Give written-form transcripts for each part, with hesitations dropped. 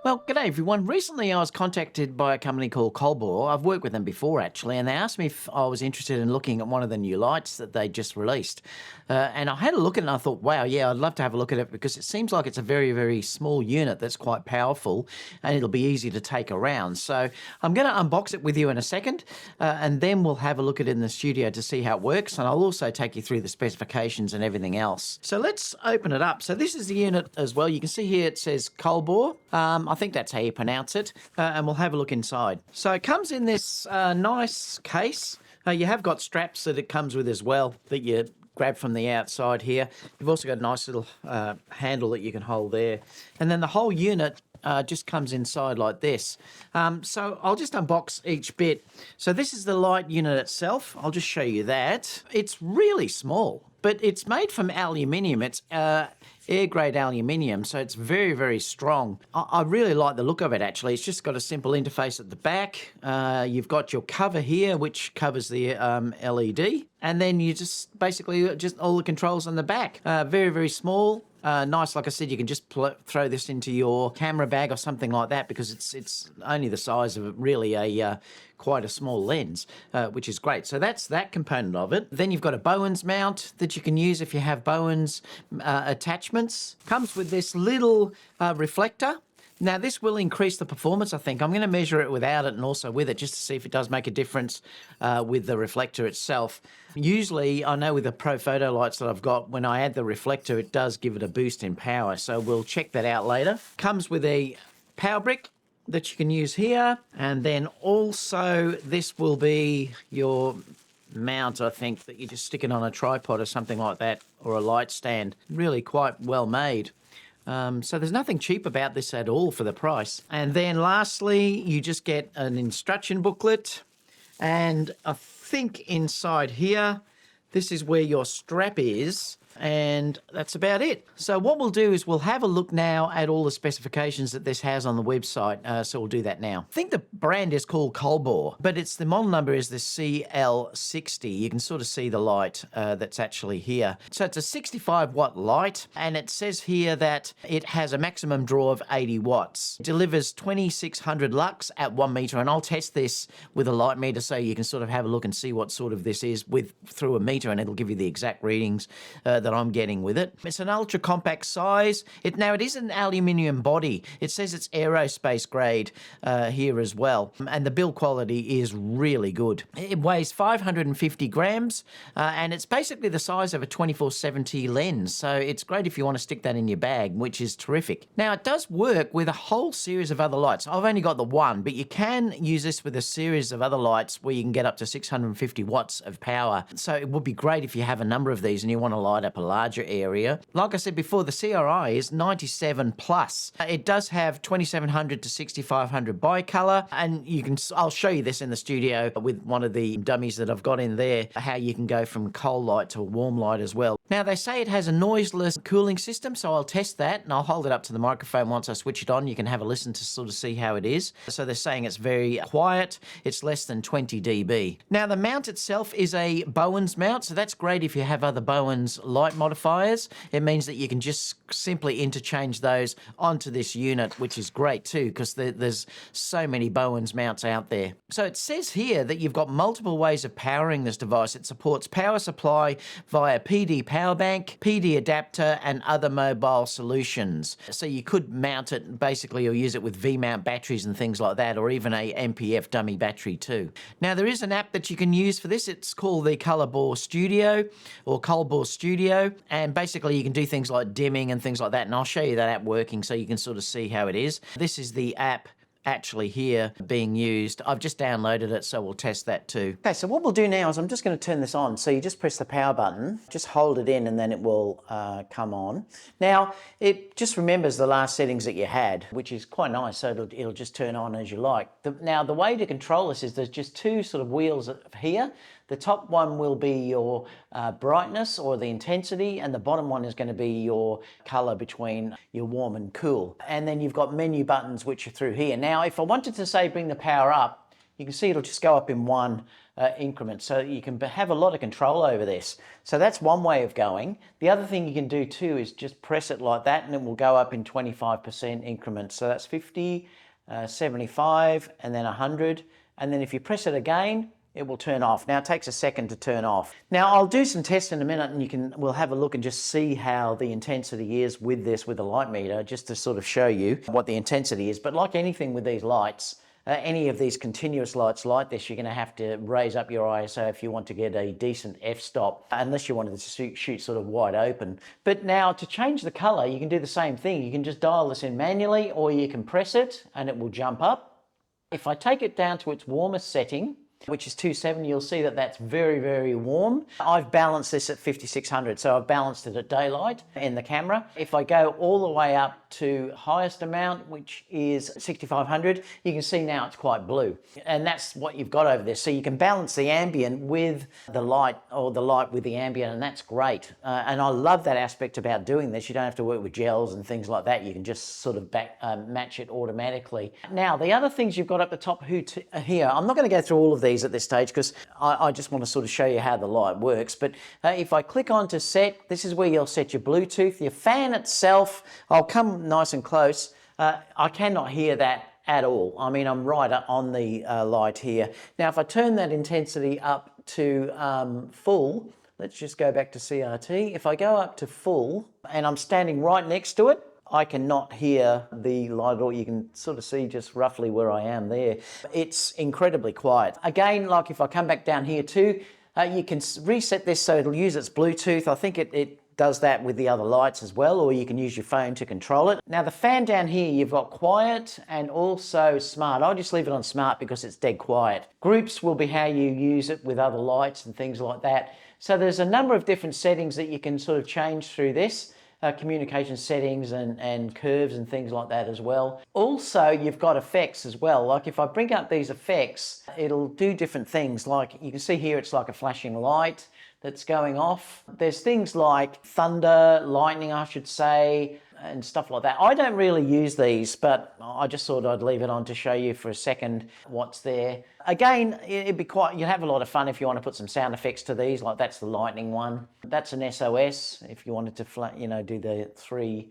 Well, g'day everyone. Recently I was contacted by a company called COLBOR. I've worked with them before actually, and they asked me if I was interested in looking at one of the new lights that they just released. And I had a look at it and I thought, wow, yeah, I'd love to have a look at it because it seems like it's a very, very small unit that's quite powerful and it'll be easy to take around. So I'm going to unbox it with you in a second and then we'll have a look at it in the studio to see how it works, and I'll also take you through the specifications and everything else. So let's open it up. So this is the unit as well. You can see here it says COLBOR. I think that's how you pronounce it, and we'll have a look inside. So it comes in this nice case. You have got straps that it comes with as well that you grab from the outside here. You've also got a nice little handle that you can hold there. And then the whole unit just comes inside like this. So I'll just unbox each bit. So this is the light unit itself. I'll just show you that. It's really small, but it's made from aluminium. It's air-grade aluminium, so it's very, very strong. I really like the look of it, actually. It's just got a simple interface at the back. You've got your cover here, which covers the LED, and then you just basically just all the controls on the back. Very, very small. Nice, like I said, you can just throw this into your camera bag or something like that because it's only the size of really a quite a small lens, which is great. So that's that component of it. Then you've got a Bowens mount that you can use if you have Bowens attachments. Comes with this little reflector. Now, this will increase the performance, I think. I'm going to measure it without it and also with it just to see if it does make a difference with the reflector itself. Usually, I know with the Pro Photo lights that I've got, when I add the reflector, it does give it a boost in power. So we'll check that out later. Comes with a power brick that you can use here. And then also, this will be your mount, I think, that you just stick it on a tripod or something like that, or a light stand. Really quite well made. So there's nothing cheap about this at all for the price. And then lastly, you just get an instruction booklet. And I think inside here, this is where your strap is. And that's about it. So what we'll do is we'll have a look now at all the specifications that this has on the website. So we'll do that now. I think the brand is called COLBOR, but the model number is the CL-60. You can sort of see the light that's actually here. So it's a 65 watt light, and it says here that it has a maximum draw of 80 watts. It delivers 2600 lux at 1 meter, and I'll test this with a light meter so you can sort of have a look and see what sort of this is through a meter, and it'll give you the exact readings that I'm getting with it. It's an ultra compact size. Now it is an aluminium body. It says it's aerospace grade here as well, and the build quality is really good. It weighs 550 grams, and it's basically the size of a 24-70 lens, so it's great if you want to stick that in your bag, which is terrific. Now it does work with a whole series of other lights. I've only got the one, but you can use this with a series of other lights where you can get up to 650 watts of power. So it would be great if you have a number of these and you want to light up a larger area. Like I said before, the CRI is 97 plus. It does have 2700 to 6500 bicolor, and I'll show you this in the studio with one of the dummies that I've got in there, how you can go from cold light to a warm light as well. Now they say it has a noiseless cooling system, so I'll test that and I'll hold it up to the microphone once I switch it on. You can have a listen to sort of see how it is. So they're saying it's very quiet. It's less than 20 dB. Now the mount itself is a Bowens mount, so that's great if you have other Bowens light modifiers. It means that you can just simply interchange those onto this unit, which is great too, because there's so many Bowens mounts out there. So it says here that you've got multiple ways of powering this device. It supports power supply via PD power bank, PD adapter, and other mobile solutions. So you could mount it basically or use it with V-mount batteries and things like that, or even a MPF dummy battery too. Now there is an app that you can use for this. It's called the COLBOR Studio or COLBOR Studio, and basically you can do things like dimming and things like that, and I'll show you that app working so you can sort of see how it is. This is the app actually here being used. I've just downloaded it, so we'll test that too. Okay, so what we'll do now is I'm just going to turn this on. So you just press the power button, just hold it in, and then it will come on. Now, it just remembers the last settings that you had, which is quite nice, so it'll just turn on as you like. Now, the way to control this is there's just two sort of wheels here. The top one will be your brightness or the intensity, and the bottom one is going to be your color between your warm and cool. And then you've got menu buttons which are through here. Now, if I wanted to say bring the power up, you can see it'll just go up in one increment. So you can have a lot of control over this. So that's one way of going. The other thing you can do too is just press it like that and it will go up in 25% increments. So that's 50, 75, and then 100. And then if you press it again, it will turn off. Now it takes a second to turn off. Now I'll do some tests in a minute and we'll have a look and just see how the intensity is with this, with the light meter, just to sort of show you what the intensity is. But like anything with these lights, any of these continuous lights like this, you're going to have to raise up your ISO if you want to get a decent f-stop, unless you wanted to shoot sort of wide open. But now to change the color, you can do the same thing. You can just dial this in manually, or you can press it and it will jump up. If I take it down to its warmest setting, which is 270, you'll see that that's very, very warm. I've balanced this at 5600, so I've balanced it at daylight in the camera. If I go all the way up to highest amount, which is 6500, you can see now it's quite blue. And that's what you've got over there. So you can balance the ambient with the light, or the light with the ambient, and that's great. And I love that aspect about doing this. You don't have to work with gels and things like that. You can just sort of match it automatically. Now, the other things you've got up the top here, I'm not going to go through all of these at this stage because I just want to sort of show you how the light works. But if I click on to set, this is where you'll set your Bluetooth. Your fan itself, I'll come nice and close. I cannot hear that at all. I mean, I'm right on the light here. Now, if I turn that intensity up to full, let's just go back to CRT. If I go up to full and I'm standing right next to it, I cannot hear the light at all. You can sort of see just roughly where I am there. It's incredibly quiet. Again, like if I come back down here too, you can reset this so it'll use its Bluetooth. I think it does that with the other lights as well, or you can use your phone to control it. Now the fan down here, you've got quiet and also smart. I'll just leave it on smart because it's dead quiet. Groups will be how you use it with other lights and things like that. So there's a number of different settings that you can sort of change through this. Communication settings and curves and things like that as well. Also, you've got effects as well. Like if I bring up these effects, it'll do different things. Like you can see here, it's like a flashing light that's going off. There's things like thunder, lightning, I should say, and stuff like that. I don't really use these, but I just thought I'd leave it on to show you for a second what's there. Again, you'll have a lot of fun if you want to put some sound effects to these, like that's the lightning one. That's an SOS if you wanted to do the three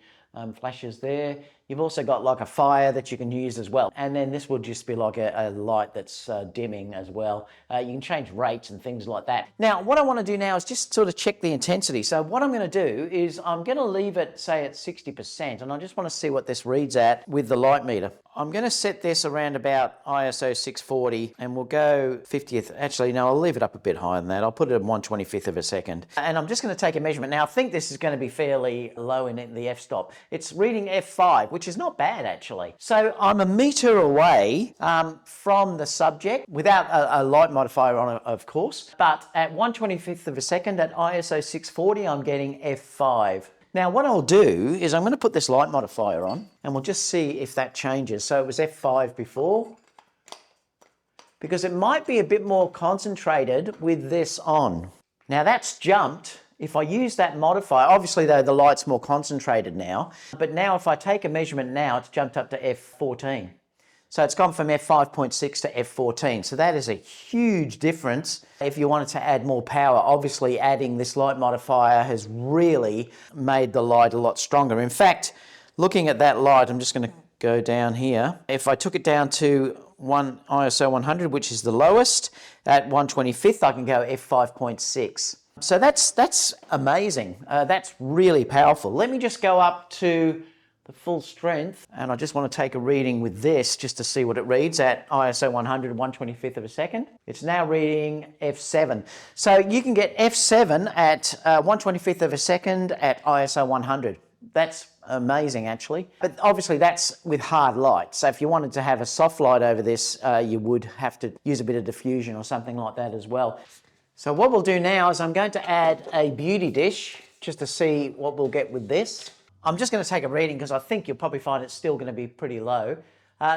flashes there. You've also got like a fire that you can use as well. And then this will just be like a light that's dimming as well. You can change rates and things like that. Now, what I want to do now is just sort of check the intensity. So what I'm going to do is I'm going to leave it, say, at 60%, and I just want to see what this reads at with the light meter. I'm going to set this around about ISO 640 and we'll go 50th. Actually, no, I'll leave it up a bit higher than that. I'll put it at 1/25th of a second. And I'm just going to take a measurement. Now, I think this is going to be fairly low in the f-stop. It's reading f5, which is not bad, actually. So I'm a meter away from the subject without a light modifier on it, of course. But at 1/25th of a second at ISO 640, I'm getting f5. Now what I'll do is I'm going to put this light modifier on and we'll just see if that changes. So it was f5 before, because it might be a bit more concentrated with this on. Now that's jumped. If I use that modifier, obviously though the light's more concentrated now, but now if I take a measurement now, it's jumped up to f14. So it's gone from f5.6 to f14. So that is a huge difference. If you wanted to add more power, obviously adding this light modifier has really made the light a lot stronger. In fact, looking at that light, I'm just going to go down here. If I took it down to ISO 100, which is the lowest, at 1/25th, I can go f5.6. So that's amazing. That's really powerful. Let me just go up to the full strength, and I just want to take a reading with this just to see what it reads at ISO 100, 1/25th of a second. It's now reading f7. So you can get f7 at 1/25th of a second at ISO 100. That's amazing, actually. But obviously that's with hard light. So if you wanted to have a soft light over this, you would have to use a bit of diffusion or something like that as well. So what we'll do now is I'm going to add a beauty dish just to see what we'll get with this. I'm just going to take a reading because I think you'll probably find it's still going to be pretty low.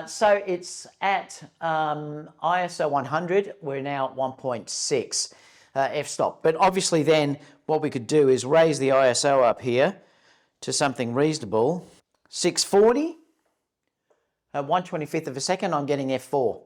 So it's at ISO 100, we're now at 1.6 f-stop. But obviously then what we could do is raise the ISO up here to something reasonable. 640, at 1/25th of a second, I'm getting f4.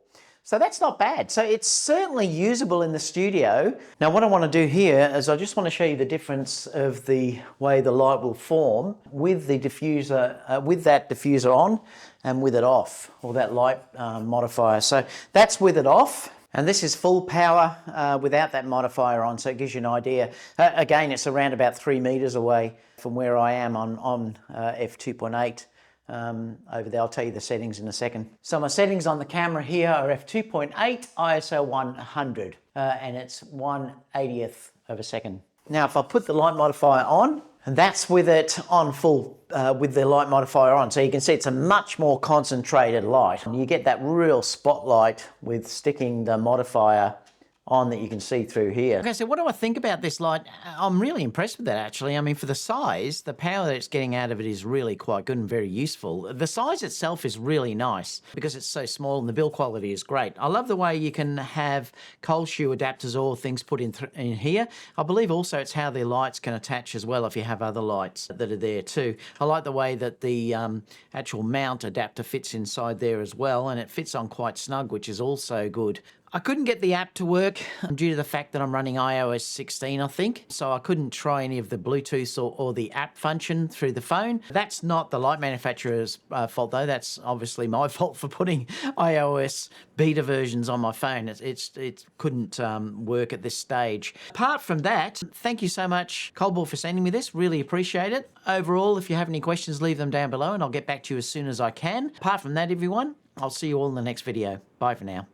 So that's not bad. So it's certainly usable in the studio. Now what I want to do here is I just want to show you the difference of the way the light will form with the diffuser, with that diffuser on and with it off, or that light modifier. So that's with it off. And this is full power without that modifier on, so it gives you an idea. Again, it's around about 3 meters away from where I am on f2.8 over there. I'll tell you the settings in a second. So my settings on the camera here are f2.8, ISO 100, and it's 1/80th of a second. Now, if I put the light modifier on, and that's with it on full, with the light modifier on. So you can see it's a much more concentrated light. And you get that real spotlight with sticking the modifier on that you can see through here. Okay, so what do I think about this light? I'm really impressed with that, actually. I mean, for the size, the power that it's getting out of it is really quite good and very useful. The size itself is really nice because it's so small, and the build quality is great. I love the way you can have cold shoe adapters or things put in here. I believe also it's how the lights can attach as well if you have other lights that are there too. I like the way that the actual mount adapter fits inside there as well, and it fits on quite snug, which is also good. I couldn't get the app to work due to the fact that I'm running iOS 16, I think. So I couldn't try any of the Bluetooth or the app function through the phone. That's not the light manufacturer's fault though. That's obviously my fault for putting iOS beta versions on my phone. It couldn't work at this stage. Apart from that, thank you so much, COLBOR, for sending me this. Really appreciate it. Overall, if you have any questions, leave them down below and I'll get back to you as soon as I can. Apart from that, everyone, I'll see you all in the next video. Bye for now.